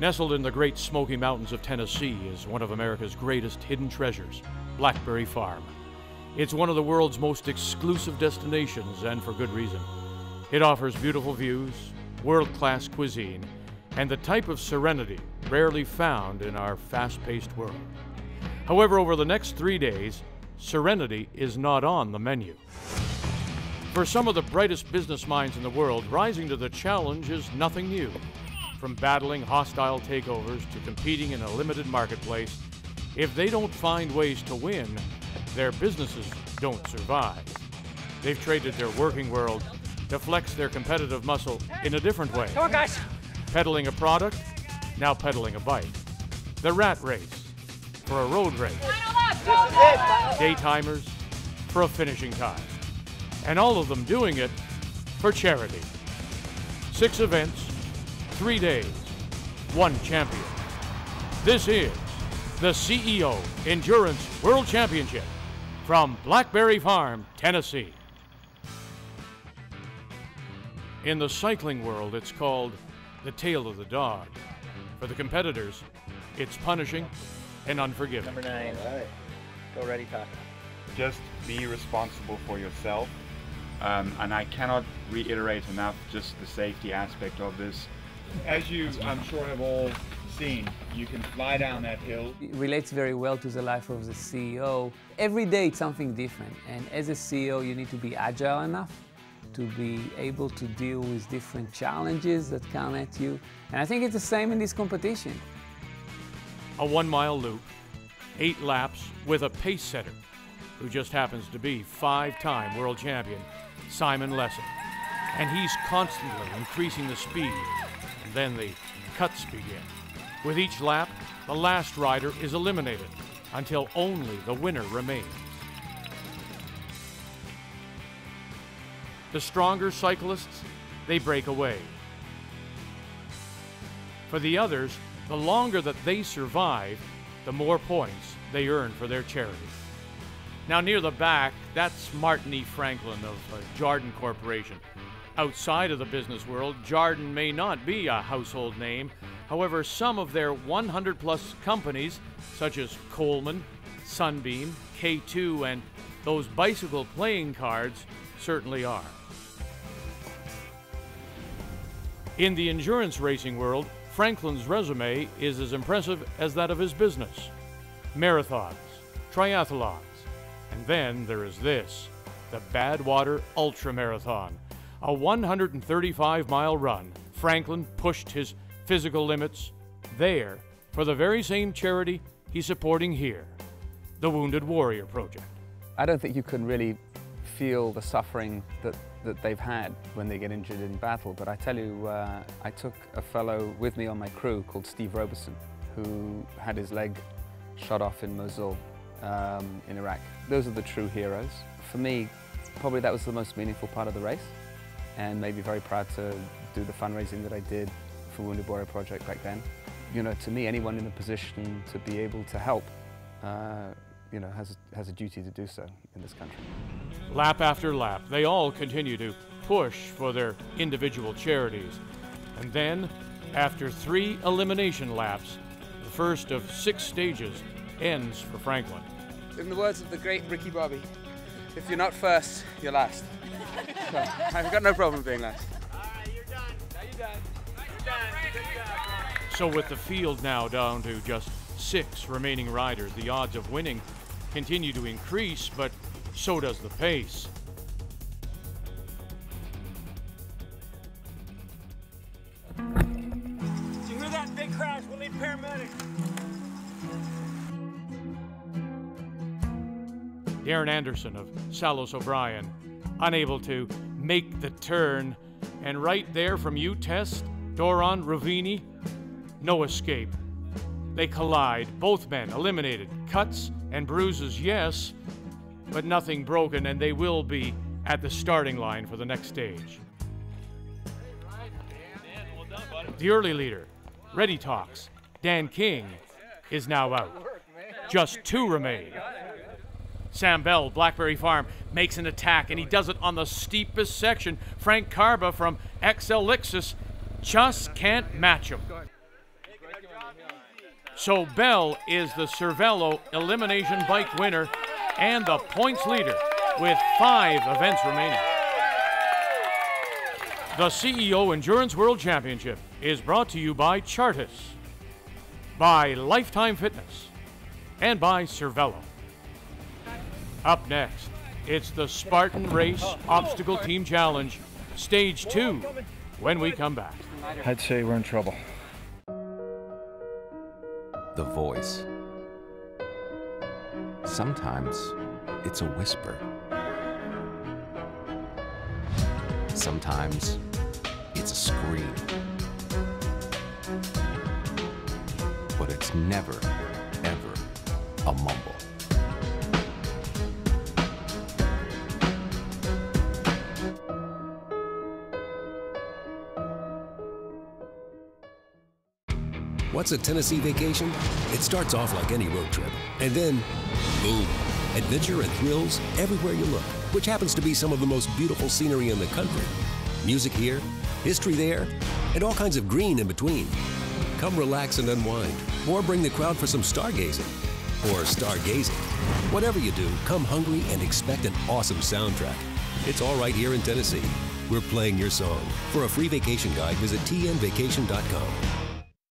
Nestled in the great Smoky Mountains of Tennessee is one of America's greatest hidden treasures, Blackberry Farm. It's one of the world's most exclusive destinations, and for good reason. It offers beautiful views, world-class cuisine, and the type of serenity rarely found in our fast-paced world. However, over the next 3 days, serenity is not on the menu. For some of the brightest business minds in the world, rising to the challenge is nothing new. From battling hostile takeovers to competing in a limited marketplace, if they don't find ways to win, their businesses don't survive. They've traded their working world to flex their competitive muscle in a different way. Come on, guys. Peddling a product, now peddling a bike. The rat race for a road race. Daytimers for a finishing time. And all of them doing it for charity. 6 events, 3 days, 1 champion. This is the CEO Endurance World Championship from Blackberry Farm, Tennessee. In the cycling world, it's called the tail of the dog. For the competitors, it's punishing and unforgiving. Number 9. All right. Go ready, Pat. Just be responsible for yourself. And I cannot reiterate enough just the safety aspect of this. As you, I'm sure, have all seen, you can fly down that hill. It relates very well to the life of the CEO. Every day it's something different, and as a CEO you need to be agile enough to be able to deal with different challenges that come at you. And I think it's the same in this competition. A 1-mile loop, 8 laps with a pace setter who just happens to be 5-time world champion, Simon Lesson. And he's constantly increasing the speed. And then the cuts begin. With each lap, the last rider is eliminated until only the winner remains. The stronger cyclists, they break away. For the others, the longer that they survive, the more points they earn for their charity. Now near the back, that's Martin E. Franklin of Jarden Corporation. Outside of the business world, Jarden may not be a household name. However, some of their 100-plus companies, such as Coleman, Sunbeam, K2, and those bicycle playing cards, certainly are. In the endurance racing world, Franklin's resume is as impressive as that of his business. Marathons, triathlons, and then there is this, the Badwater Ultra Marathon. A 135-mile run. Franklin pushed his physical limits there for the very same charity he's supporting here, the Wounded Warrior Project. I don't think you can really feel the suffering that they've had when they get injured in battle, but I tell you, I took a fellow with me on my crew called Steve Roberson, who had his leg shot off in Mosul in Iraq. Those are the true heroes. For me, probably that was the most meaningful part of the race, and made me very proud to do the fundraising that I did for Wounded Warrior Project back then. You know, to me, anyone in a position to be able to help, you know, has a duty to do so in this country. Lap after lap, they all continue to push for their individual charities. And then, after 3 elimination laps, the first of 6 stages ends for Franklin. In the words of the great Ricky Bobby, if you're not first, you're last. So, I've got no problem being last. You're done. Now you're done. You're done. Good job. So with the field now down to just 6 remaining riders, the odds of winning continue to increase, but so does the pace. Did you hear that big crash? We'll need paramedics. Darren Anderson of Salos O'Brien, unable to make the turn, and right there from U-Test, Doron Ravini, no escape. They collide, both men eliminated. Cuts and bruises, yes, but nothing broken, and they will be at the starting line for the next stage. The early leader, Ready Talks, Dan King, is now out. Just 2 remain. Sam Bell, Blackberry Farm, makes an attack, and he does it on the steepest section. Frank Carba from XL Lixus just can't match him. So Bell is the Cervelo Elimination Bike winner and the points leader with 5 events remaining. The CEO Endurance World Championship is brought to you by Chartis, by Lifetime Fitness, and by Cervelo. Up next, it's the Spartan Race Obstacle Team Challenge, Stage 2, when we come back. I'd say we're in trouble. The voice. Sometimes it's a whisper. Sometimes it's a scream. But it's never, ever a mumble. What's a Tennessee vacation? It starts off like any road trip, and then, boom, adventure and thrills everywhere you look, which happens to be some of the most beautiful scenery in the country. Music here, history there, and all kinds of green in between. Come relax and unwind, or bring the crowd for some stargazing, or stargazing. Whatever you do, come hungry and expect an awesome soundtrack. It's all right here in Tennessee. We're playing your song. For a free vacation guide, visit tnvacation.com.